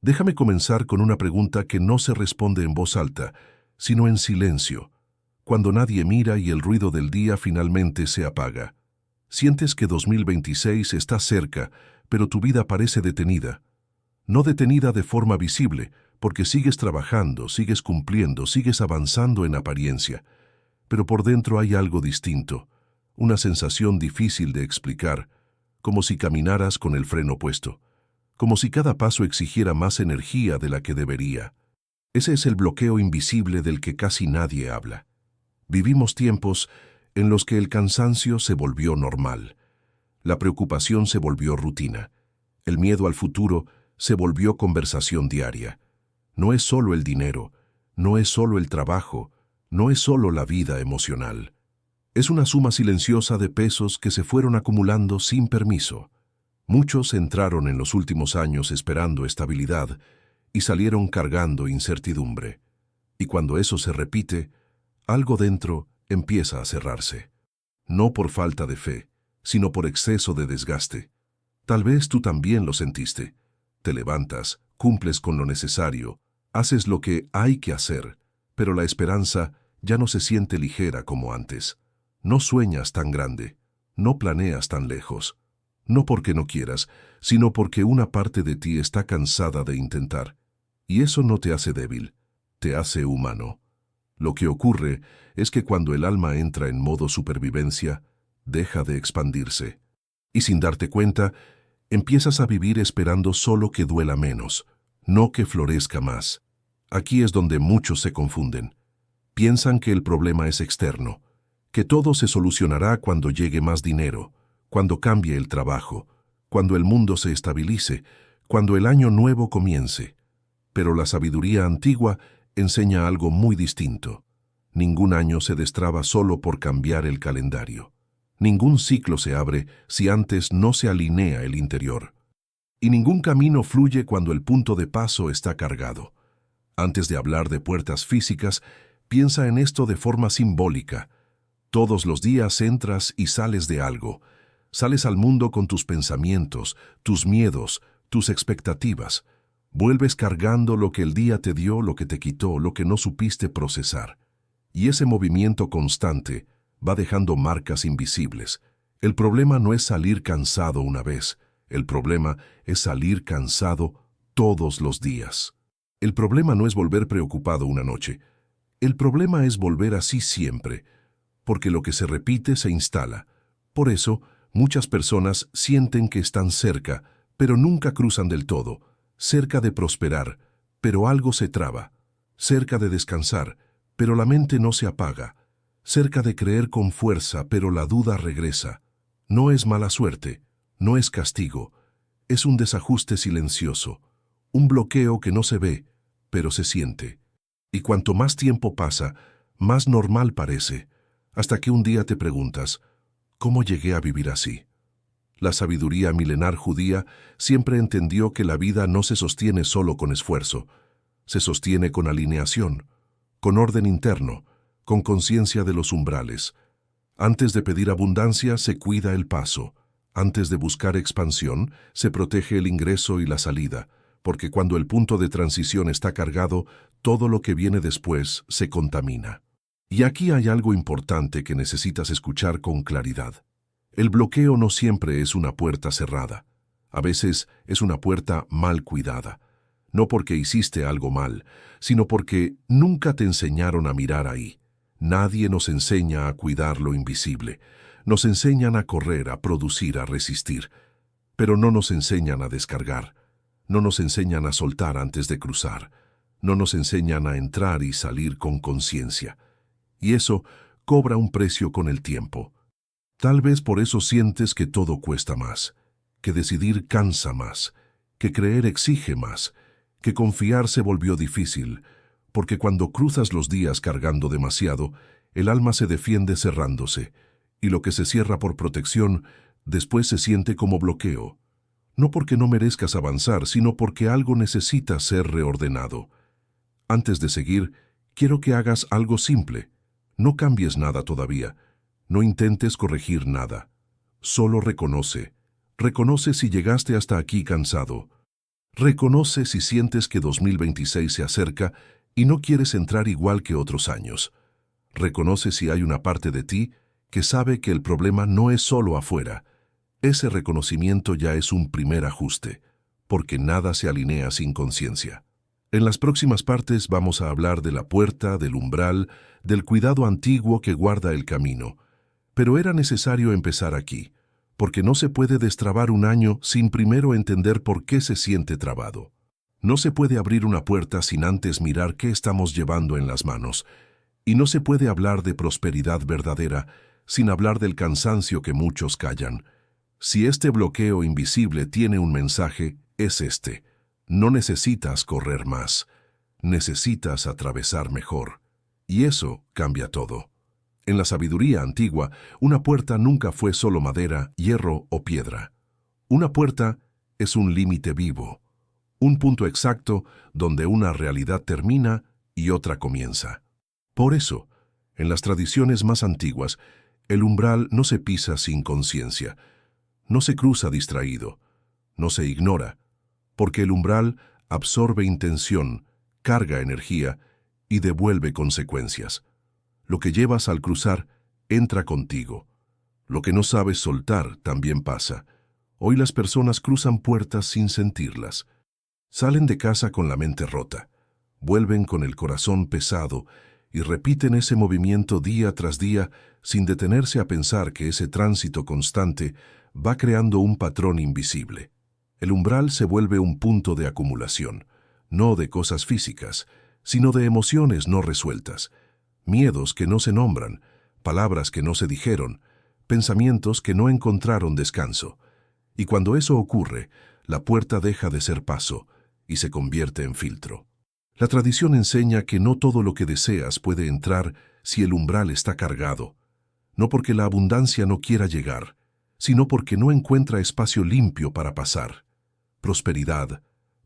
Déjame comenzar con una pregunta que no se responde en voz alta, sino en silencio, cuando nadie mira y el ruido del día finalmente se apaga. Sientes que 2026 está cerca, pero tu vida parece detenida. No detenida de forma visible, porque sigues trabajando, sigues cumpliendo, sigues avanzando en apariencia. Pero por dentro hay algo distinto, una sensación difícil de explicar, como si caminaras con el freno puesto, como si cada paso exigiera más energía de la que debería. Ese es el bloqueo invisible del que casi nadie habla. Vivimos tiempos en los que el cansancio se volvió normal, la preocupación se volvió rutina, el miedo al futuro se volvió conversación diaria. No es solo el dinero, no es solo el trabajo, no es solo la vida emocional. Es una suma silenciosa de pesos que se fueron acumulando sin permiso. Muchos entraron en los últimos años esperando estabilidad y salieron cargando incertidumbre. Y cuando eso se repite, algo dentro empieza a cerrarse. No por falta de fe, sino por exceso de desgaste. Tal vez tú también lo sentiste. Te levantas, cumples con lo necesario, haces lo que hay que hacer, pero la esperanza ya no se siente ligera como antes. No sueñas tan grande, no planeas tan lejos. No porque no quieras, sino porque una parte de ti está cansada de intentar. Y eso no te hace débil, te hace humano. Lo que ocurre es que cuando el alma entra en modo supervivencia, deja de expandirse. Y sin darte cuenta, empiezas a vivir esperando solo que duela menos, no que florezca más. Aquí es donde muchos se confunden. Piensan que el problema es externo, que todo se solucionará cuando llegue más dinero, cuando cambie el trabajo, cuando el mundo se estabilice, cuando el año nuevo comience. Pero la sabiduría antigua enseña algo muy distinto. Ningún año se destraba solo por cambiar el calendario. Ningún ciclo se abre si antes no se alinea el interior. Y ningún camino fluye cuando el punto de paso está cargado. Antes de hablar de puertas físicas, piensa en esto de forma simbólica. Todos los días entras y sales de algo. Sales al mundo con tus pensamientos, tus miedos, tus expectativas. Vuelves cargando lo que el día te dio, lo que te quitó, lo que no supiste procesar. Y ese movimiento constante va dejando marcas invisibles. El problema no es salir cansado una vez. El problema es salir cansado todos los días. El problema no es volver preocupado una noche. El problema es volver así siempre, porque lo que se repite se instala. Por eso, muchas personas sienten que están cerca, pero nunca cruzan del todo. Cerca de prosperar, pero algo se traba. Cerca de descansar, pero la mente no se apaga. Cerca de creer con fuerza, pero la duda regresa. No es mala suerte, no es castigo. Es un desajuste silencioso, un bloqueo que no se ve, pero se siente. Y cuanto más tiempo pasa, más normal parece, hasta que un día te preguntas, ¿cómo llegué a vivir así? La sabiduría milenar judía siempre entendió que la vida no se sostiene solo con esfuerzo, se sostiene con alineación, con orden interno, con conciencia de los umbrales. Antes de pedir abundancia se cuida el paso, antes de buscar expansión se protege el ingreso y la salida, porque cuando el punto de transición está cargado, todo lo que viene después se contamina. Y aquí hay algo importante que necesitas escuchar con claridad. El bloqueo no siempre es una puerta cerrada. A veces es una puerta mal cuidada. No porque hiciste algo mal, sino porque nunca te enseñaron a mirar ahí. Nadie nos enseña a cuidar lo invisible. Nos enseñan a correr, a producir, a resistir. Pero no nos enseñan a descargar. No nos enseñan a soltar antes de cruzar. No nos enseñan a entrar y salir con conciencia. Y eso cobra un precio con el tiempo. Tal vez por eso sientes que todo cuesta más, que decidir cansa más, que creer exige más, que confiar se volvió difícil, porque cuando cruzas los días cargando demasiado, el alma se defiende cerrándose, y lo que se cierra por protección, después se siente como bloqueo. No porque no merezcas avanzar, sino porque algo necesita ser reordenado. Antes de seguir, quiero que hagas algo simple. No cambies nada todavía. No intentes corregir nada. Solo reconoce. Reconoce si llegaste hasta aquí cansado. Reconoce si sientes que 2026 se acerca y no quieres entrar igual que otros años. Reconoce si hay una parte de ti que sabe que el problema no es solo afuera. Ese reconocimiento ya es un primer ajuste, porque nada se alinea sin conciencia. En las próximas partes vamos a hablar de la puerta, del umbral, del cuidado antiguo que guarda el camino. Pero era necesario empezar aquí, porque no se puede destrabar un año sin primero entender por qué se siente trabado. No se puede abrir una puerta sin antes mirar qué estamos llevando en las manos, y no se puede hablar de prosperidad verdadera sin hablar del cansancio que muchos callan. Si este bloqueo invisible tiene un mensaje, es este. No necesitas correr más, necesitas atravesar mejor. Y eso cambia todo. En la sabiduría antigua, una puerta nunca fue solo madera, hierro o piedra. Una puerta es un límite vivo, un punto exacto donde una realidad termina y otra comienza. Por eso, en las tradiciones más antiguas, el umbral no se pisa sin conciencia, no se cruza distraído, no se ignora, porque el umbral absorbe intención, carga energía y devuelve consecuencias. Lo que llevas al cruzar entra contigo. Lo que no sabes soltar también pasa. Hoy las personas cruzan puertas sin sentirlas. Salen de casa con la mente rota, vuelven con el corazón pesado y repiten ese movimiento día tras día sin detenerse a pensar que ese tránsito constante va creando un patrón invisible. El umbral se vuelve un punto de acumulación, no de cosas físicas, sino de emociones no resueltas, miedos que no se nombran, palabras que no se dijeron, pensamientos que no encontraron descanso. Y cuando eso ocurre, la puerta deja de ser paso y se convierte en filtro. La tradición enseña que no todo lo que deseas puede entrar si el umbral está cargado, no porque la abundancia no quiera llegar, sino porque no encuentra espacio limpio para pasar. Prosperidad,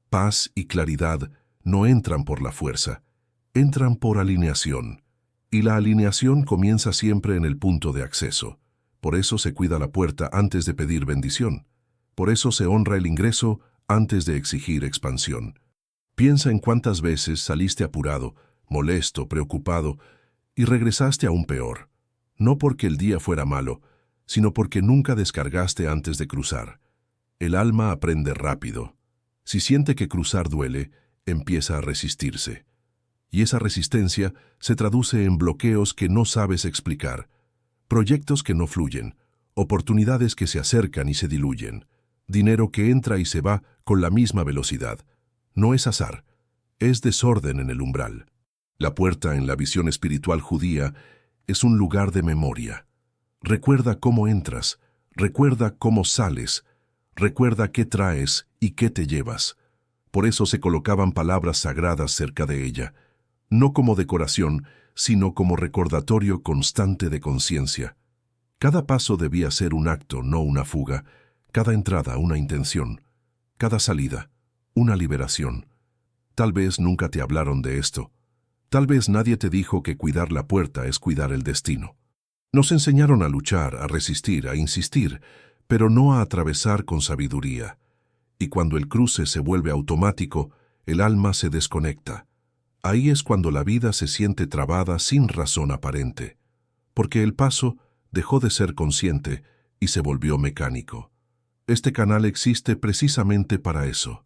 paz y claridad no entran por la fuerza, entran por alineación. Y la alineación comienza siempre en el punto de acceso. Por eso se cuida la puerta antes de pedir bendición. Por eso se honra el ingreso antes de exigir expansión. Piensa en cuántas veces saliste apurado, molesto, preocupado, y regresaste aún peor. No porque el día fuera malo, sino porque nunca descargaste antes de cruzar. El alma aprende rápido. Si siente que cruzar duele, empieza a resistirse. Y esa resistencia se traduce en bloqueos que no sabes explicar, proyectos que no fluyen, oportunidades que se acercan y se diluyen, dinero que entra y se va con la misma velocidad. No es azar, es desorden en el umbral. La puerta en la visión espiritual judía es un lugar de memoria. Recuerda cómo entras, recuerda cómo sales, recuerda qué traes y qué te llevas. Por eso se colocaban palabras sagradas cerca de ella, no como decoración, sino como recordatorio constante de conciencia. Cada paso debía ser un acto, no una fuga, cada entrada una intención, cada salida una liberación. Tal vez nunca te hablaron de esto. Tal vez nadie te dijo que cuidar la puerta es cuidar el destino. Nos enseñaron a luchar, a resistir, a insistir, pero no a atravesar con sabiduría. Y cuando el cruce se vuelve automático, el alma se desconecta. Ahí es cuando la vida se siente trabada sin razón aparente, porque el paso dejó de ser consciente y se volvió mecánico. Este canal existe precisamente para eso,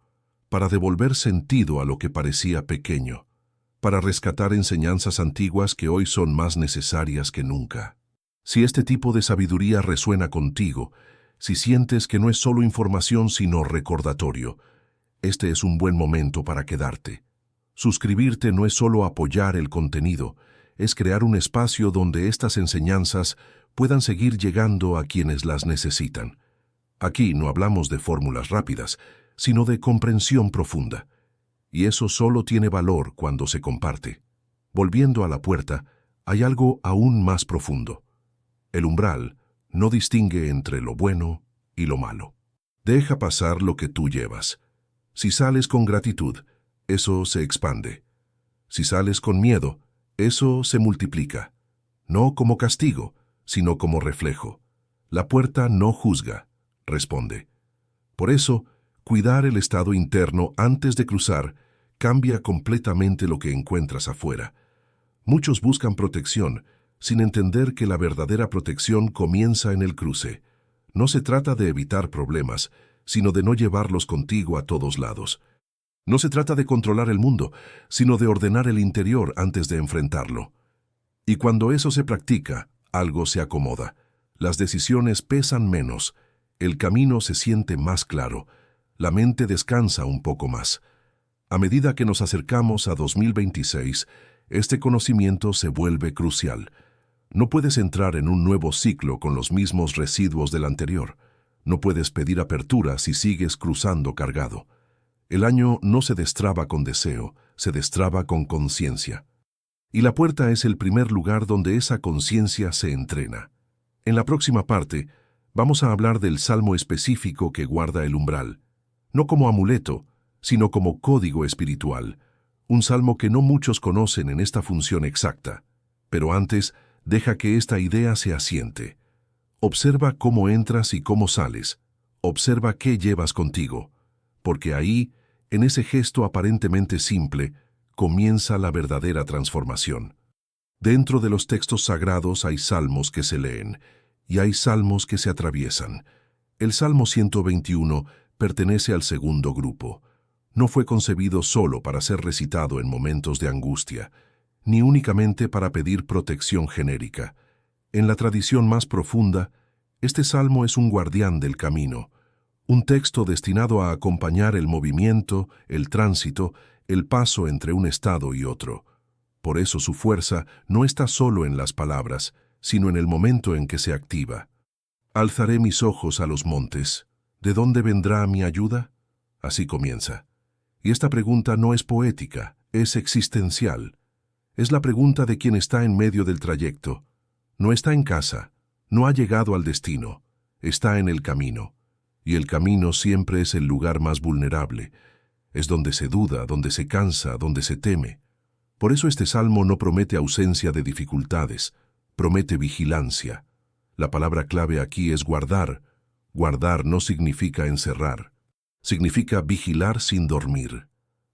para devolver sentido a lo que parecía pequeño, para rescatar enseñanzas antiguas que hoy son más necesarias que nunca. Si este tipo de sabiduría resuena contigo, si sientes que no es solo información sino recordatorio, este es un buen momento para quedarte. Suscribirte no es solo apoyar el contenido, es crear un espacio donde estas enseñanzas puedan seguir llegando a quienes las necesitan. Aquí no hablamos de fórmulas rápidas, sino de comprensión profunda. Y eso solo tiene valor cuando se comparte. Volviendo a la puerta, hay algo aún más profundo. El umbral no distingue entre lo bueno y lo malo. Deja pasar lo que tú llevas. Si sales con gratitud, eso se expande. Si sales con miedo, eso se multiplica. No como castigo, sino como reflejo. La puerta no juzga, responde. Por eso, Cuidar el estado interno antes de cruzar cambia completamente lo que encuentras afuera. Muchos buscan protección, sin entender que la verdadera protección comienza en el cruce. No se trata de evitar problemas, sino de no llevarlos contigo a todos lados. No se trata de controlar el mundo, sino de ordenar el interior antes de enfrentarlo. Y cuando eso se practica, algo se acomoda. Las decisiones pesan menos, el camino se siente más claro, la mente descansa un poco más. A medida que nos acercamos a 2026, este conocimiento se vuelve crucial. No puedes entrar en un nuevo ciclo con los mismos residuos del anterior. No puedes pedir apertura si sigues cruzando cargado. El año no se destraba con deseo, se destraba con conciencia. Y la puerta es el primer lugar donde esa conciencia se entrena. En la próxima parte, vamos a hablar del salmo específico que guarda el umbral, no como amuleto, sino como código espiritual, un salmo que no muchos conocen en esta función exacta. Pero antes, deja que esta idea se asiente. Observa cómo entras y cómo sales. Observa qué llevas contigo, porque ahí, en ese gesto aparentemente simple, comienza la verdadera transformación. Dentro de los textos sagrados hay salmos que se leen, y hay salmos que se atraviesan. El Salmo 121 pertenece al segundo grupo. No fue concebido solo para ser recitado en momentos de angustia, ni únicamente para pedir protección genérica. En la tradición más profunda, este salmo es un guardián del camino, un texto destinado a acompañar el movimiento, el tránsito, el paso entre un estado y otro. Por eso su fuerza no está solo en las palabras, sino en el momento en que se activa. Alzaré mis ojos a los montes. ¿De dónde vendrá mi ayuda? Así comienza. Y esta pregunta no es poética, es existencial. Es la pregunta de quien está en medio del trayecto. No está en casa, no ha llegado al destino, está en el camino. Y el camino siempre es el lugar más vulnerable. Es donde se duda, donde se cansa, donde se teme. Por eso este salmo no promete ausencia de dificultades, promete vigilancia. La palabra clave aquí es guardar. Guardar no significa encerrar. Significa vigilar sin dormir,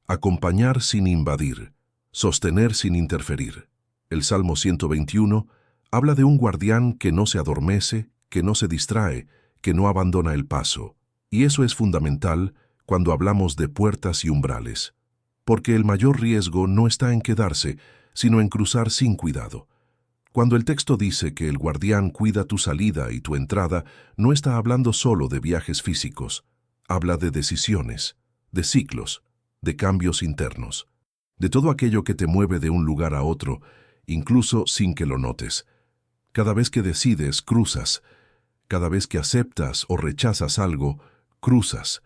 acompañar sin invadir, sostener sin interferir. El Salmo 121 habla de un guardián que no se adormece, que no se distrae, que no abandona el paso. Y eso es fundamental cuando hablamos de puertas y umbrales. Porque el mayor riesgo no está en quedarse, sino en cruzar sin cuidado. Cuando el texto dice que el guardián cuida tu salida y tu entrada, no está hablando solo de viajes físicos. Habla de decisiones, de ciclos, de cambios internos, de todo aquello que te mueve de un lugar a otro, incluso sin que lo notes. Cada vez que decides, cruzas. Cada vez que aceptas o rechazas algo, cruzas.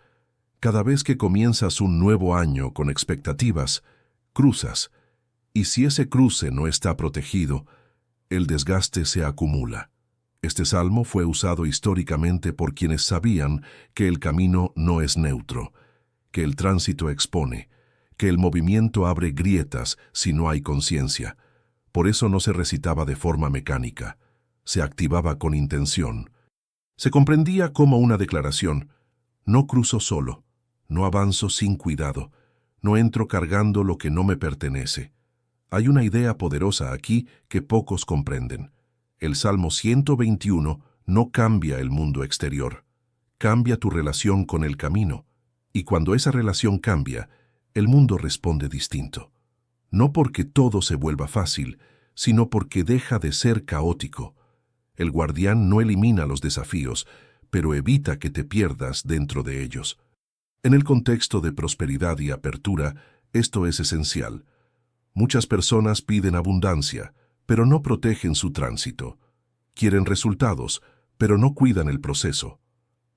Cada vez que comienzas un nuevo año con expectativas, cruzas. Y si ese cruce no está protegido, el desgaste se acumula. Este salmo fue usado históricamente por quienes sabían que el camino no es neutro, que el tránsito expone, que el movimiento abre grietas si no hay conciencia. Por eso no se recitaba de forma mecánica, se activaba con intención. Se comprendía como una declaración: no cruzo solo, no avanzo sin cuidado, no entro cargando lo que no me pertenece. Hay una idea poderosa aquí que pocos comprenden. El Salmo 121 no cambia el mundo exterior, cambia tu relación con el camino. Y cuando esa relación cambia, el mundo responde distinto. No porque todo se vuelva fácil, sino porque deja de ser caótico. El guardián no elimina los desafíos, pero evita que te pierdas dentro de ellos. En el contexto de prosperidad y apertura, esto es esencial. Muchas personas piden abundancia, pero no protegen su tránsito. Quieren resultados, pero no cuidan el proceso.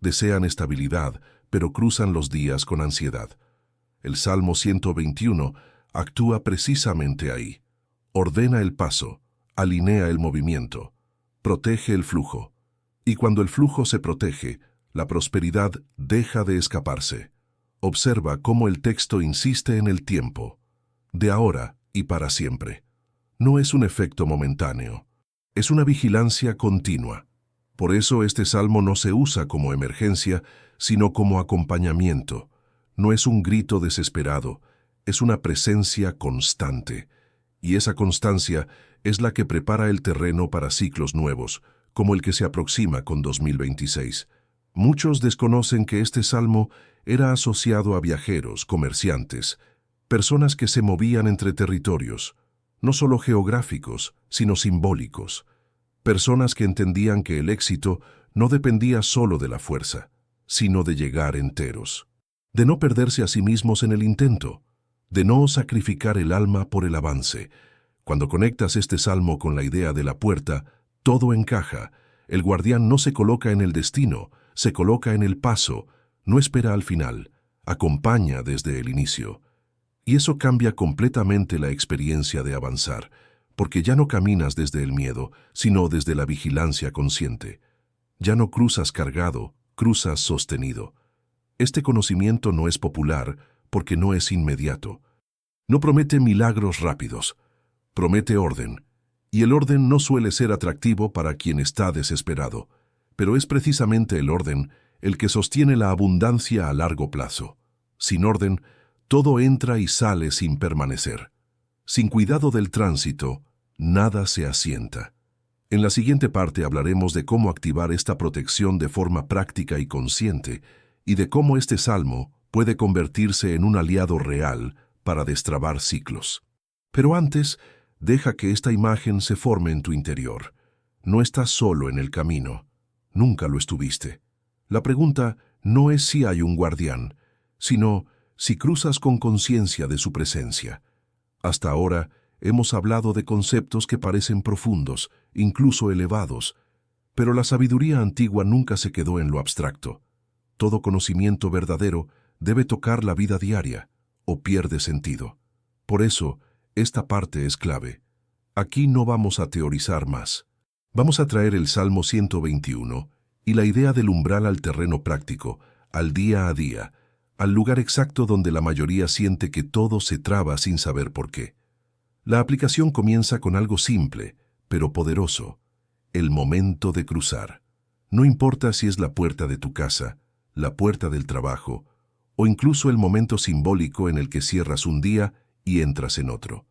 Desean estabilidad, pero cruzan los días con ansiedad. El Salmo 121 actúa precisamente ahí. Ordena el paso, alinea el movimiento, protege el flujo. Y cuando el flujo se protege, la prosperidad deja de escaparse. Observa cómo el texto insiste en el tiempo, de ahora y para siempre. No es un efecto momentáneo, es una vigilancia continua. Por eso este salmo no se usa como emergencia, sino como acompañamiento. No es un grito desesperado, es una presencia constante. Y esa constancia es la que prepara el terreno para ciclos nuevos, como el que se aproxima con 2026. Muchos desconocen que este salmo era asociado a viajeros, comerciantes, personas que se movían entre territorios, no solo geográficos, sino simbólicos. Personas que entendían que el éxito no dependía solo de la fuerza, sino de llegar enteros, de no perderse a sí mismos en el intento, de no sacrificar el alma por el avance. Cuando conectas este salmo con la idea de la puerta, todo encaja. El guardián no se coloca en el destino, se coloca en el paso, no espera al final, acompaña desde el inicio. Y eso cambia completamente la experiencia de avanzar, porque ya no caminas desde el miedo, sino desde la vigilancia consciente. Ya no cruzas cargado, cruzas sostenido. Este conocimiento no es popular porque no es inmediato. No promete milagros rápidos, promete orden. Y el orden no suele ser atractivo para quien está desesperado, pero es precisamente el orden el que sostiene la abundancia a largo plazo. Sin orden, todo entra y sale sin permanecer. Sin cuidado del tránsito, nada se asienta. En la siguiente parte hablaremos de cómo activar esta protección de forma práctica y consciente, y de cómo este salmo puede convertirse en un aliado real para destrabar ciclos. Pero antes, deja que esta imagen se forme en tu interior. No estás solo en el camino. Nunca lo estuviste. La pregunta no es si hay un guardián, sino si cruzas con conciencia de su presencia. Hasta ahora hemos hablado de conceptos que parecen profundos, incluso elevados, pero la sabiduría antigua nunca se quedó en lo abstracto. Todo conocimiento verdadero debe tocar la vida diaria, o pierde sentido. Por eso, esta parte es clave. Aquí no vamos a teorizar más. Vamos a traer el Salmo 121 y la idea del umbral al terreno práctico, al día a día, al lugar exacto donde la mayoría siente que todo se traba sin saber por qué. La aplicación comienza con algo simple, pero poderoso: el momento de cruzar. No importa si es la puerta de tu casa, la puerta del trabajo, o incluso el momento simbólico en el que cierras un día y entras en otro.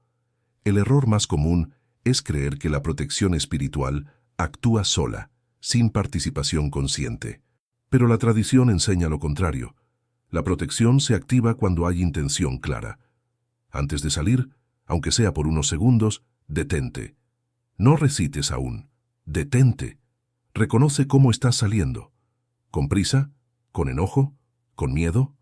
El error más común es creer que la protección espiritual actúa sola, sin participación consciente. Pero la tradición enseña lo contrario. La protección se activa cuando hay intención clara. Antes de salir, aunque sea por unos segundos, detente. No recites aún. Detente. Reconoce cómo estás saliendo. ¿Con prisa? ¿Con enojo? ¿Con miedo?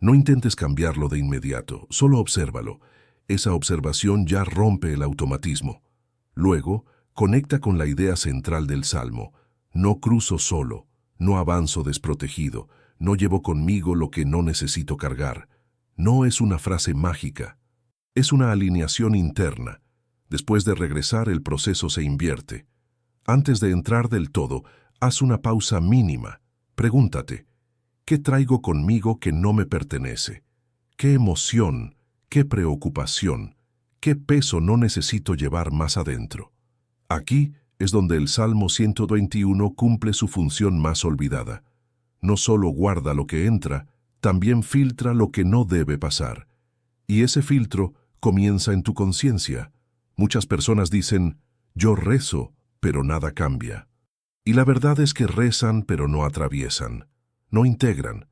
No intentes cambiarlo de inmediato, solo obsérvalo. Esa observación ya rompe el automatismo. Luego, conecta con la idea central del Salmo. No cruzo solo, no avanzo desprotegido, no llevo conmigo lo que no necesito cargar. No es una frase mágica, es una alineación interna. Después de regresar, el proceso se invierte. Antes de entrar del todo, haz una pausa mínima. Pregúntate: ¿qué traigo conmigo que no me pertenece? ¿Qué emoción, qué preocupación, qué peso no necesito llevar más adentro? Aquí es donde el Salmo 121 cumple su función más olvidada. No solo guarda lo que entra, también filtra lo que no debe pasar. Y ese filtro comienza en tu conciencia. Muchas personas dicen: yo rezo, pero nada cambia. Y la verdad es que rezan, pero no atraviesan, no integran,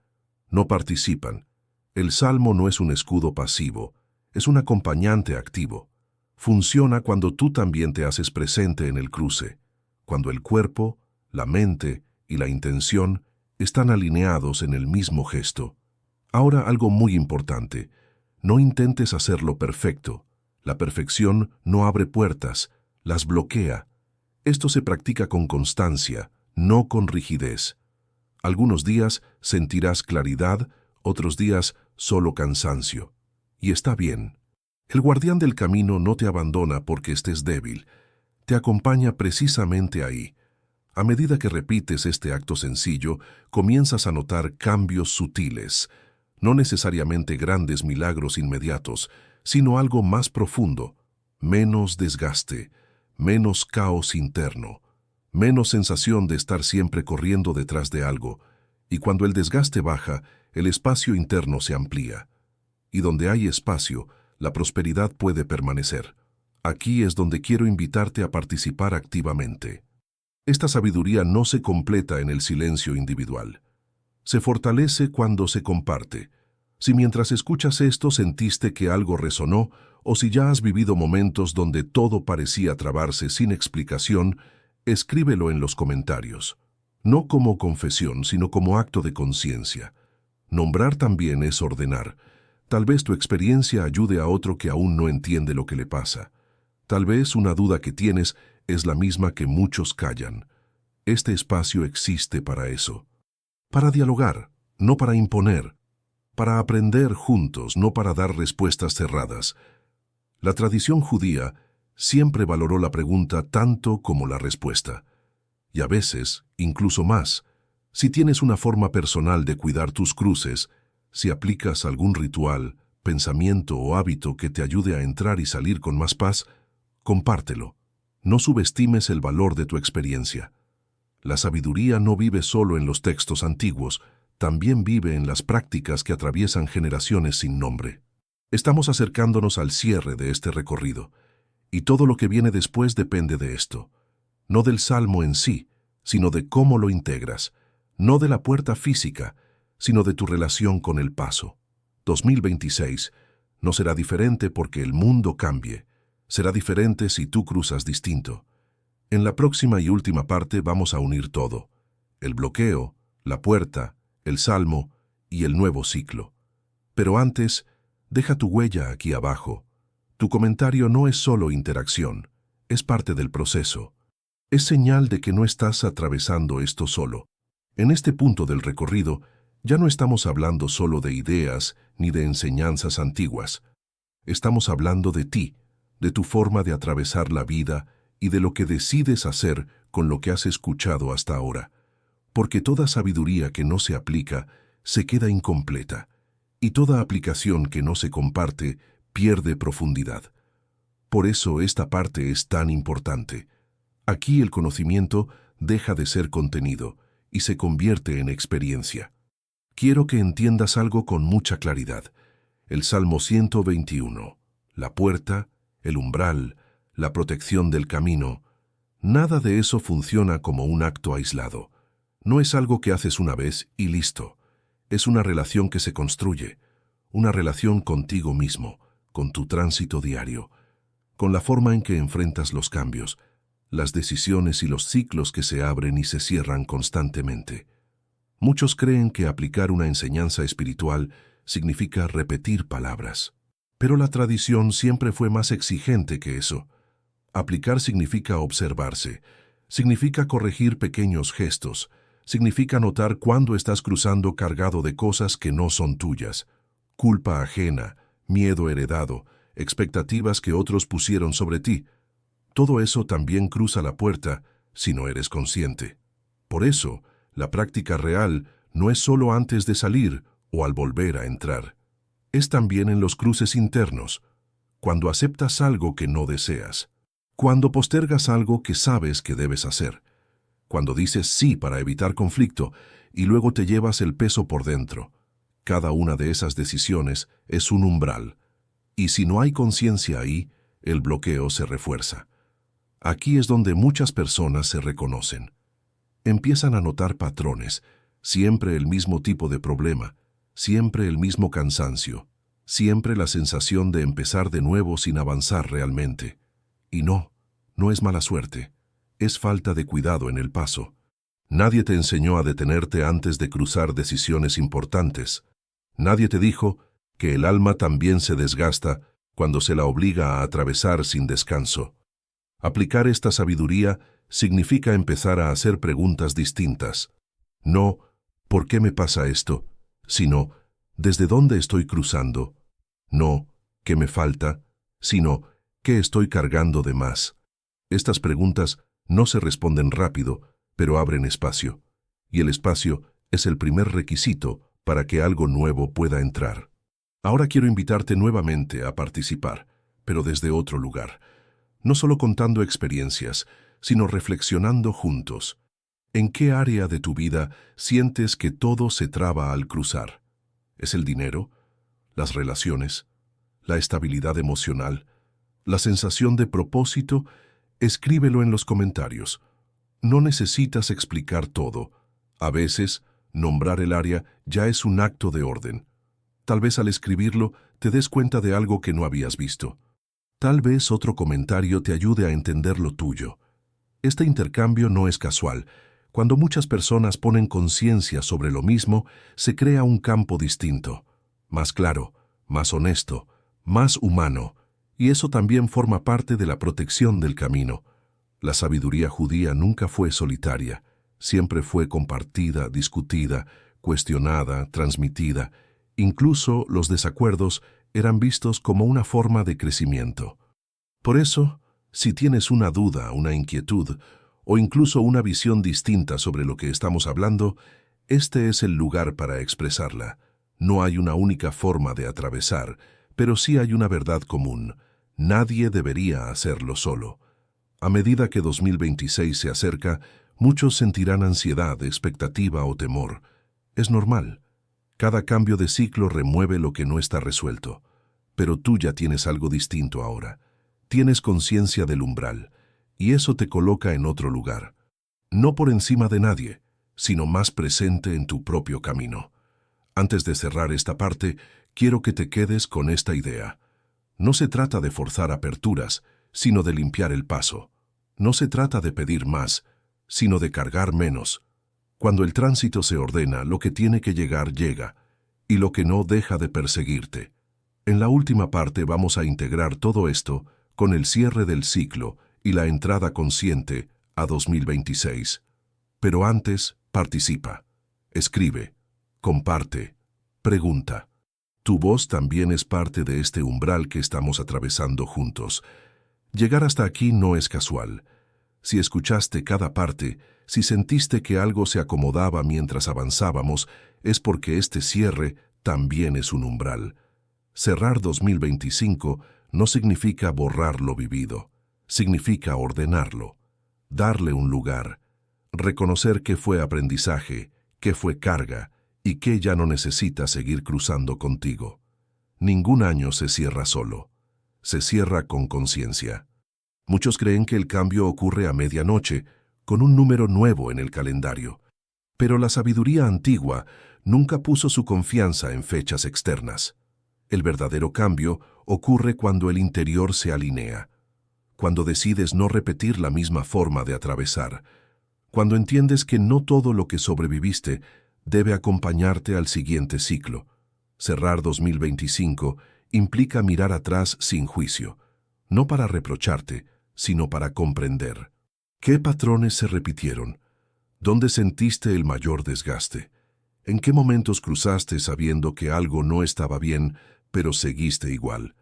no participan. El Salmo no es un escudo pasivo, es un acompañante activo. Funciona cuando tú también te haces presente en el cruce, cuando el cuerpo, la mente y la intención están alineados en el mismo gesto. Ahora, algo muy importante: no intentes hacerlo perfecto. La perfección no abre puertas, las bloquea. Esto se practica con constancia, no con rigidez. Algunos días sentirás claridad, otros días solo cansancio. Y está bien. El guardián del camino no te abandona porque estés débil. Te acompaña precisamente ahí. A medida que repites este acto sencillo, comienzas a notar cambios sutiles, no necesariamente grandes milagros inmediatos, sino algo más profundo: menos desgaste, menos caos interno, menos sensación de estar siempre corriendo detrás de algo, y cuando el desgaste baja, el espacio interno se amplía. Y donde hay espacio, la prosperidad puede permanecer. Aquí es donde quiero invitarte a participar activamente. Esta sabiduría no se completa en el silencio individual. Se fortalece cuando se comparte. Si mientras escuchas esto sentiste que algo resonó, o si ya has vivido momentos donde todo parecía trabarse sin explicación, escríbelo en los comentarios. No como confesión, sino como acto de conciencia. Nombrar también es ordenar. Tal vez tu experiencia ayude a otro que aún no entiende lo que le pasa. Tal vez una duda que tienes es la misma que muchos callan. Este espacio existe para eso. Para dialogar, no para imponer. Para aprender juntos, no para dar respuestas cerradas. La tradición judía siempre valoró la pregunta tanto como la respuesta. Y a veces, incluso más, si tienes una forma personal de cuidar tus cruces, si aplicas algún ritual, pensamiento o hábito que te ayude a entrar y salir con más paz, compártelo. No subestimes el valor de tu experiencia. La sabiduría no vive solo en los textos antiguos, también vive en las prácticas que atraviesan generaciones sin nombre. Estamos acercándonos al cierre de este recorrido, y todo lo que viene después depende de esto. No del salmo en sí, sino de cómo lo integras. No de la puerta física, sino de tu relación con el paso. 2026 no será diferente porque el mundo cambie. Será diferente si tú cruzas distinto. En la próxima y última parte vamos a unir todo. El bloqueo, la puerta, el salmo y el nuevo ciclo. Pero antes, deja tu huella aquí abajo. Tu comentario no es solo interacción, es parte del proceso. Es señal de que no estás atravesando esto solo. En este punto del recorrido, ya no estamos hablando solo de ideas ni de enseñanzas antiguas. Estamos hablando de ti, de tu forma de atravesar la vida y de lo que decides hacer con lo que has escuchado hasta ahora. Porque toda sabiduría que no se aplica se queda incompleta, y toda aplicación que no se comparte pierde profundidad. Por eso esta parte es tan importante. Aquí el conocimiento deja de ser contenido y se convierte en experiencia. Quiero que entiendas algo con mucha claridad. El Salmo 121, la puerta, el umbral, la protección del camino, nada de eso funciona como un acto aislado. No es algo que haces una vez y listo. Es una relación que se construye, una relación contigo mismo, con tu tránsito diario, con la forma en que enfrentas los cambios, las decisiones y los ciclos que se abren y se cierran constantemente. Muchos creen que aplicar una enseñanza espiritual significa repetir palabras. Pero la tradición siempre fue más exigente que eso. Aplicar significa observarse, significa corregir pequeños gestos, significa notar cuándo estás cruzando cargado de cosas que no son tuyas, culpa ajena, miedo heredado, expectativas que otros pusieron sobre ti. Todo eso también cruza la puerta si no eres consciente. Por eso, la práctica real no es solo antes de salir o al volver a entrar. Es también en los cruces internos, cuando aceptas algo que no deseas, cuando postergas algo que sabes que debes hacer, cuando dices sí para evitar conflicto y luego te llevas el peso por dentro. Cada una de esas decisiones es un umbral, y si no hay conciencia ahí, el bloqueo se refuerza. Aquí es donde muchas personas se reconocen. Empiezan a notar patrones, siempre el mismo tipo de problema, siempre el mismo cansancio, siempre la sensación de empezar de nuevo sin avanzar realmente. Y no es mala suerte, es falta de cuidado en el paso. Nadie te enseñó a detenerte antes de cruzar decisiones importantes. Nadie te dijo que el alma también se desgasta cuando se la obliga a atravesar sin descanso. Aplicar esta sabiduría significa empezar a hacer preguntas distintas. No, ¿por qué me pasa esto?, sino, ¿desde dónde estoy cruzando? No, ¿qué me falta?, sino, ¿qué estoy cargando de más? Estas preguntas no se responden rápido, pero abren espacio. Y el espacio es el primer requisito para que algo nuevo pueda entrar. Ahora quiero invitarte nuevamente a participar, pero desde otro lugar. No solo contando experiencias, sino reflexionando juntos. ¿En qué área de tu vida sientes que todo se traba al cruzar? ¿Es el dinero? ¿Las relaciones? ¿La estabilidad emocional? ¿La sensación de propósito? Escríbelo en los comentarios. No necesitas explicar todo. A veces, nombrar el área ya es un acto de orden. Tal vez al escribirlo te des cuenta de algo que no habías visto. Tal vez otro comentario te ayude a entender lo tuyo. Este intercambio no es casual. Cuando muchas personas ponen conciencia sobre lo mismo, se crea un campo distinto, más claro, más honesto, más humano, y eso también forma parte de la protección del camino. La sabiduría judía nunca fue solitaria, siempre fue compartida, discutida, cuestionada, transmitida. Incluso los desacuerdos eran vistos como una forma de crecimiento. Por eso, si tienes una duda, una inquietud, o incluso una visión distinta sobre lo que estamos hablando, este es el lugar para expresarla. No hay una única forma de atravesar, pero sí hay una verdad común. Nadie debería hacerlo solo. A medida que 2026 se acerca, muchos sentirán ansiedad, expectativa o temor. Es normal. Cada cambio de ciclo remueve lo que no está resuelto. Pero tú ya tienes algo distinto ahora. Tienes conciencia del umbral, y eso te coloca en otro lugar. No por encima de nadie, sino más presente en tu propio camino. Antes de cerrar esta parte, quiero que te quedes con esta idea. No se trata de forzar aperturas, sino de limpiar el paso. No se trata de pedir más, sino de cargar menos. Cuando el tránsito se ordena, lo que tiene que llegar llega, y lo que no deja de perseguirte. En la última parte vamos a integrar todo esto con el cierre del ciclo y la entrada consciente a 2026. Pero antes, participa, escribe, comparte, pregunta. Tu voz también es parte de este umbral que estamos atravesando juntos. Llegar hasta aquí no es casual. Si escuchaste cada parte, si sentiste que algo se acomodaba mientras avanzábamos, es porque este cierre también es un umbral. Cerrar 2025 no significa borrar lo vivido, significa ordenarlo, darle un lugar, reconocer qué fue aprendizaje, qué fue carga y qué ya no necesita seguir cruzando contigo. Ningún año se cierra solo, se cierra con conciencia. Muchos creen que el cambio ocurre a medianoche, con un número nuevo en el calendario. Pero la sabiduría antigua nunca puso su confianza en fechas externas. El verdadero cambio ocurre cuando el interior se alinea, cuando decides no repetir la misma forma de atravesar, cuando entiendes que no todo lo que sobreviviste debe acompañarte al siguiente ciclo. Cerrar 2025 implica mirar atrás sin juicio, no para reprocharte, sino para comprender. ¿Qué patrones se repitieron? ¿Dónde sentiste el mayor desgaste? ¿En qué momentos cruzaste sabiendo que algo no estaba bien, pero seguiste igual?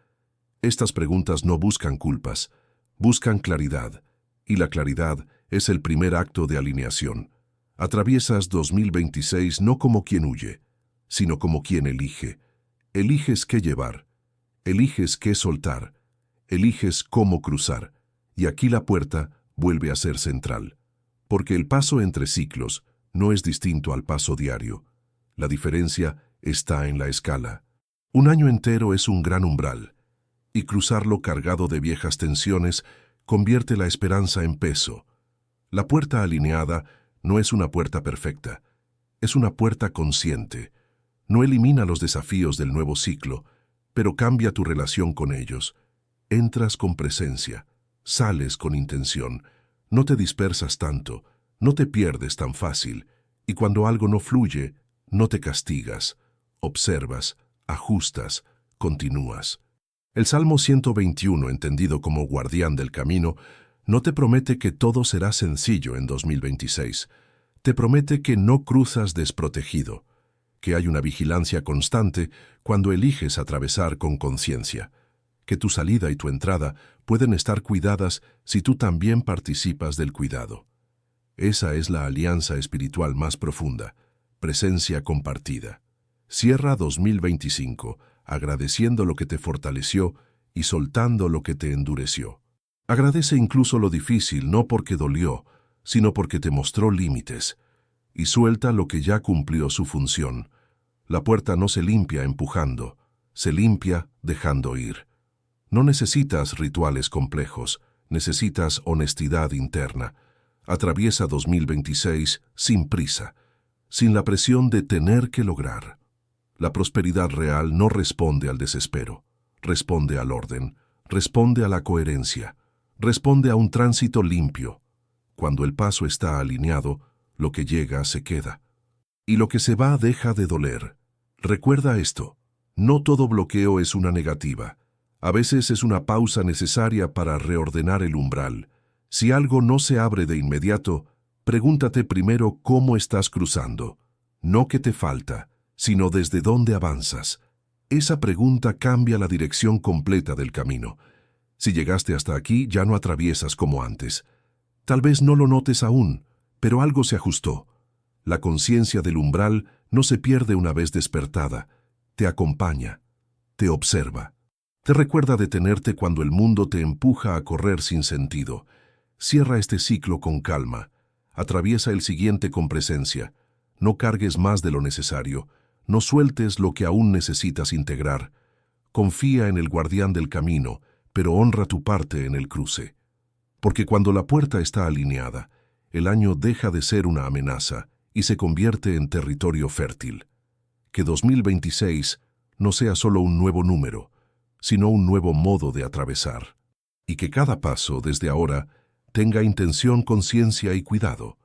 Estas preguntas no buscan culpas, buscan claridad, y la claridad es el primer acto de alineación. Atraviesas 2026 no como quien huye, sino como quien elige. Eliges qué llevar, eliges qué soltar, eliges cómo cruzar, y aquí la puerta vuelve a ser central. Porque el paso entre ciclos no es distinto al paso diario. La diferencia está en la escala. Un año entero es un gran umbral, y cruzarlo cargado de viejas tensiones convierte la esperanza en peso. La puerta alineada no es una puerta perfecta, es una puerta consciente. No elimina los desafíos del nuevo ciclo, pero cambia tu relación con ellos. Entras con presencia, sales con intención, no te dispersas tanto, no te pierdes tan fácil, y cuando algo no fluye, no te castigas, observas, ajustas, continúas. El Salmo 121, entendido como guardián del camino, no te promete que todo será sencillo en 2026. Te promete que no cruzas desprotegido, que hay una vigilancia constante cuando eliges atravesar con conciencia, que tu salida y tu entrada pueden estar cuidadas si tú también participas del cuidado. Esa es la alianza espiritual más profunda, presencia compartida. Cierra 2025 agradeciendo lo que te fortaleció y soltando lo que te endureció. Agradece incluso lo difícil, no porque dolió, sino porque te mostró límites. Y suelta lo que ya cumplió su función. La puerta no se limpia empujando, se limpia dejando ir. No necesitas rituales complejos, necesitas honestidad interna. Atraviesa 2026 sin prisa, sin la presión de tener que lograr. La prosperidad real no responde al desespero, responde al orden, responde a la coherencia, responde a un tránsito limpio. Cuando el paso está alineado, lo que llega se queda. Y lo que se va deja de doler. Recuerda esto, no todo bloqueo es una negativa. A veces es una pausa necesaria para reordenar el umbral. Si algo no se abre de inmediato, pregúntate primero cómo estás cruzando. No qué te falta, sino desde dónde avanzas. Esa pregunta cambia la dirección completa del camino. Si llegaste hasta aquí, ya no atraviesas como antes. Tal vez no lo notes aún, pero algo se ajustó. La conciencia del umbral no se pierde una vez despertada. Te acompaña, te observa. Te recuerda detenerte cuando el mundo te empuja a correr sin sentido. Cierra este ciclo con calma. Atraviesa el siguiente con presencia. No cargues más de lo necesario. No sueltes lo que aún necesitas integrar. Confía en el guardián del camino, pero honra tu parte en el cruce. Porque cuando la puerta está alineada, el año deja de ser una amenaza y se convierte en territorio fértil. Que 2026 no sea solo un nuevo número, sino un nuevo modo de atravesar. Y que cada paso, desde ahora, tenga intención, conciencia y cuidado.